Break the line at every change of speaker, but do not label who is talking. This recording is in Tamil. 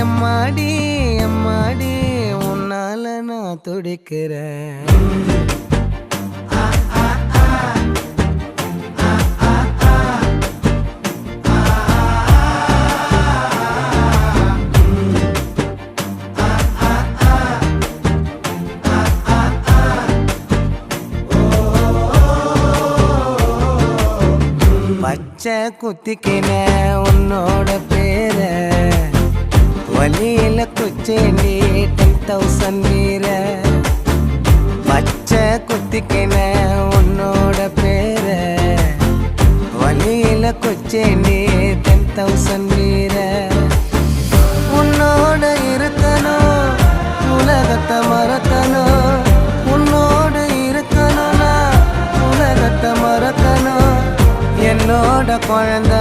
எம்மாடி எம்மாடி உன்னால நான் துடிக்கிறேன். பச்சை குத்திக்கின உன்னோட பேர வலியில குச்சேண்டி 10,000 வீர. பச்சை குத்திக்கின உன்னோட பேர வலியில குச்சேண்டி 10,000 வீர. உன்னோட இருக்கணும் உலகத்தை மறக்கணும், உன்னோட இருக்கணும்னா உலகத்தை மறக்கணும். என்னோட குழந்தை